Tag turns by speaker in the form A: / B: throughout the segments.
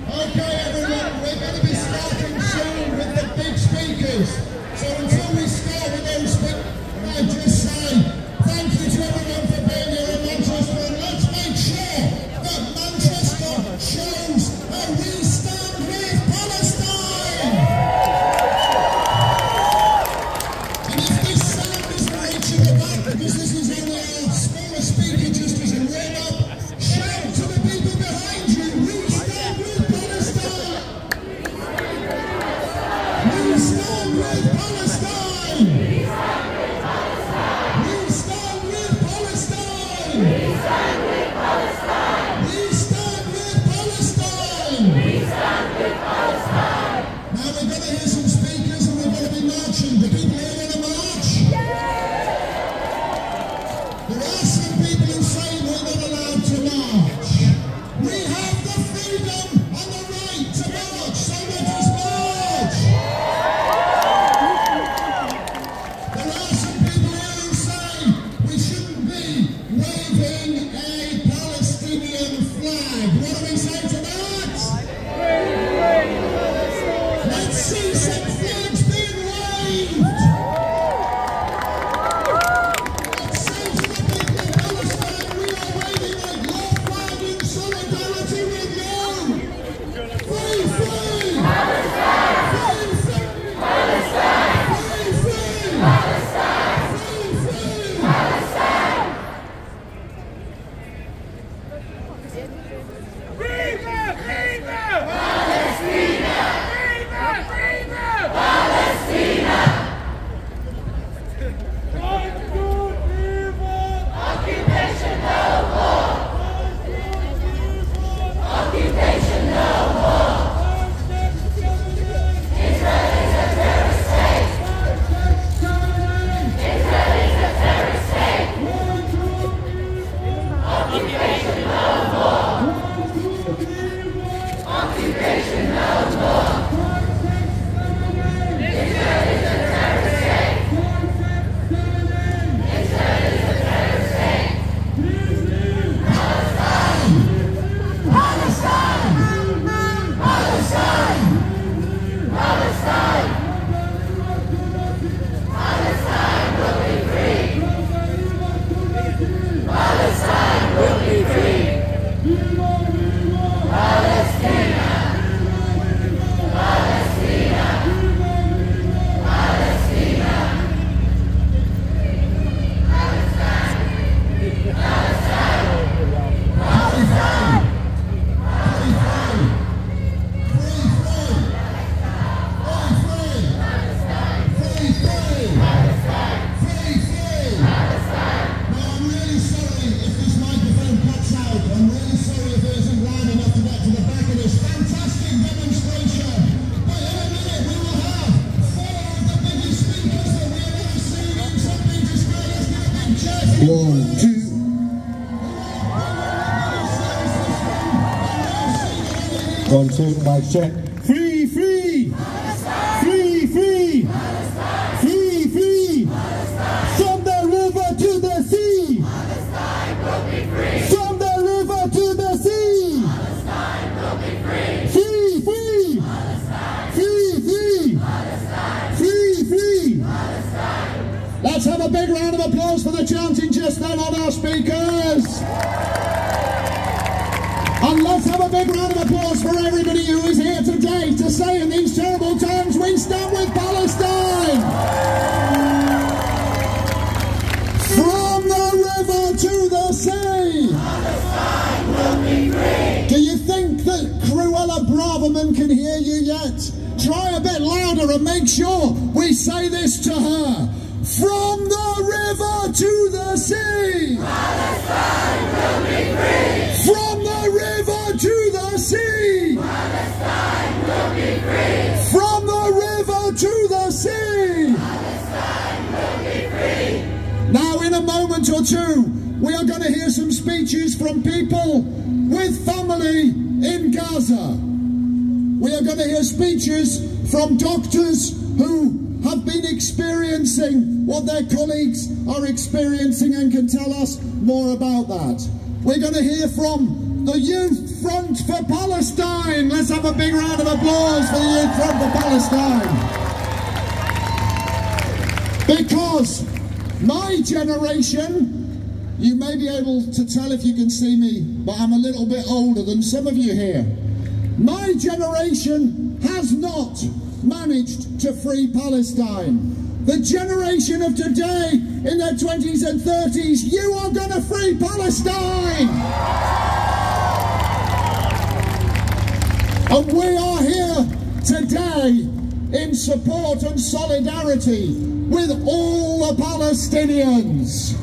A: Okay, everyone, we're going to be starting soon with the big speakers. So until we start with those speakers, I just say thank you to everyone for being here in Manchester, and let's make sure that Manchester shows that we stand with Palestine. And if this sound isn't reaching the back, because this is only our smaller speaker just as a warm-up, shout to the people behind you, we stand with Palestine. We stand with Palestine. We stand with Palestine. We stand with Palestine. We stand with Palestine. We stand with Palestine. We stand with Palestine. Now we're going to hear some speakers and we're going to be marching. Do people here want to march? There are some people who say we're not allowed to march. We have the freedom and the right to march, so let us march. There are some people here who say we shouldn't be waving a Palestinian flag. What do we say to that? Let's see some flags being waved. Let's say to the people of Palestine, we are waving like your flag in solidarity with you. Free, free! Palestine! Free, free! Palestine! Free, free! Palestine! Free, free! Palestine!
B: Viva! Viva!
C: Palestina!
B: Viva! Viva!
C: Palestina! Occupation no more! Occupation no more! Israel is a terrorist state! Israel is a terrorist state! Occupation no more! Occupation no more! Israel is a terrorist state! Israel is a terrorist state! Palestine! Palestine! Palestine! Palestine! Palestine will be free! Palestine will be free! Palestina! Palestina! Palestina!
A: One, two. One, two, mic check. Free, free! Free, free! Free, free! From the river to the sea! From the river to the sea! Free, free! Free, free! Free, free! Let's have a big round of applause for the chanting just then on our speakers. And let's have a big round of applause for everybody who is here today to say in these terrible times, we stand with Palestine. From the river to the sea.
C: Palestine will be free!
A: Do you think that Cruella Braverman can hear you yet? Try a bit louder and make sure we say this to her. From the river to the sea!
C: Palestine will be free!
A: From the river to the sea!
C: Palestine will be free!
A: From the river to the sea!
C: Palestine will be free!
A: Now in a moment or two, we are going to hear some speeches from people with family in Gaza. We are going to hear speeches from doctors who have been experiencing what their colleagues are experiencing and can tell us more about that. we're going to hear from the Youth Front for Palestine. Let's have a big round of applause for the Youth Front for Palestine. Because my generation, you may be able to tell if you can see me, but I'm a little bit older than some of you here. My generation has not managed to free Palestine. The generation of today, in their 20s and 30s, you are going to free Palestine! And we are here today in support and solidarity with all the Palestinians.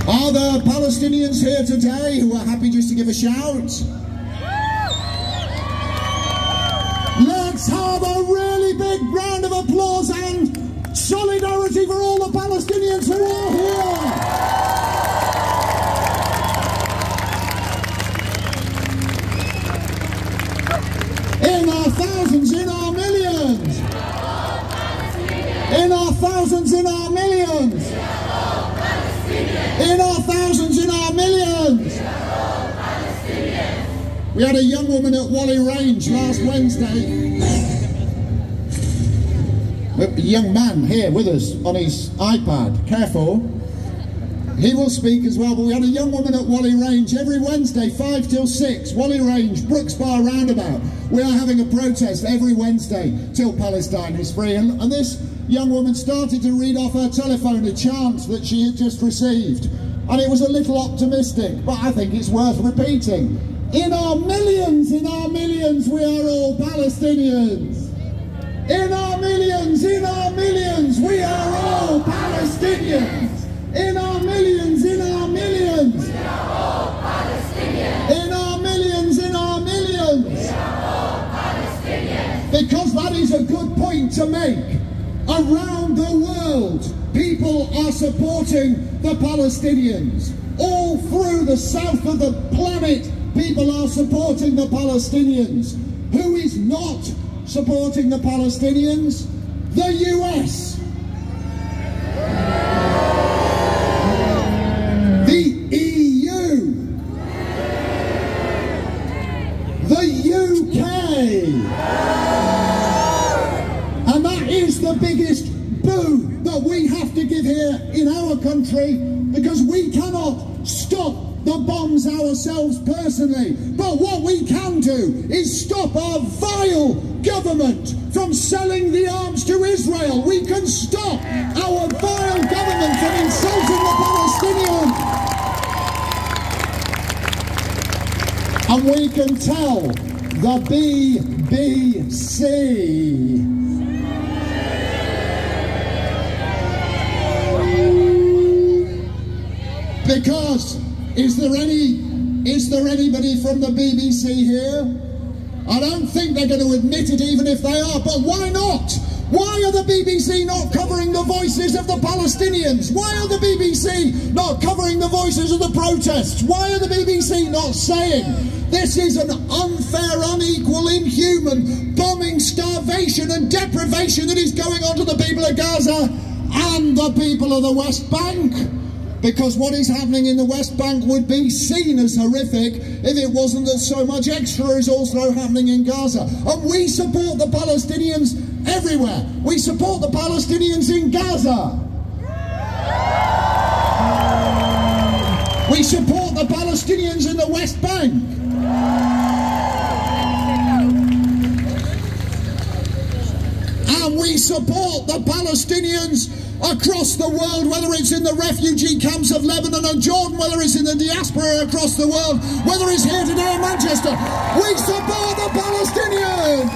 A: Are there Palestinians here today who are happy just to give a shout? Let's have a really big round of applause and solidarity for all the Palestinians who are here. In our thousands, in our millions. In our thousands, in our millions. In our thousands, in our millions. We had a young woman at Whalley Range last Wednesday. A young man here with us on his iPad. Careful. He will speak as well, but we had a young woman at Whalley Range every Wednesday, 5 till 6. Whalley Range, Brooks Bar Roundabout. We are having a protest every Wednesday till Palestine is free. And this young woman started to read off her telephone a chant that she had just received. And it was a little optimistic, but I think it's worth repeating. In our millions, we are all Palestinians. In our millions, we are all Palestinians. In our millions, we are all Palestinians. In our millions, we are all Palestinians. Because that is a good point to make. Around the world, people are supporting the Palestinians. All through the south of the planet, people are supporting the Palestinians. Who is not supporting the Palestinians? The US. The EU. The UK. And that is the biggest boo that we have to give here in our country, because we cannot stop the bombs ourselves personally, but what we can do is stop our vile government from selling the arms to Israel. We can stop our vile government from insulting the Palestinians, and we can tell the BBC because is there anybody from the BBC here? I don't think they're going to admit it, even if they are, but why not? Why are the BBC not covering the voices of the Palestinians? Why are the BBC not covering the voices of the protests? Why are the BBC not saying this is an unfair, unequal, inhuman bombing, starvation and deprivation that is going on to the people of Gaza and the people of the West Bank? Because what is happening in the West Bank would be seen as horrific if it wasn't that so much extra is also happening in Gaza. And we support the Palestinians everywhere. We support the Palestinians in Gaza. We support the Palestinians in the West Bank. And we support the Palestinians across the world, whether it's in the refugee camps of Lebanon and Jordan, whether it's in the diaspora across the world, whether it's here today in Manchester. We support the Palestinians!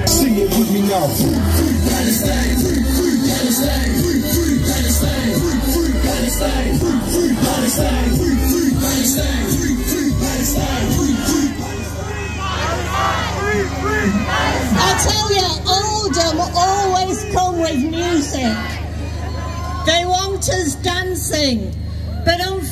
A: Sing it with me now. Free Palestine, free Palestine, free Palestine, free Palestine, free Palestine, free Palestine, free Palestine, free Palestine.
D: I tell you, Oldham always come with music. They want us dancing, but unfortunately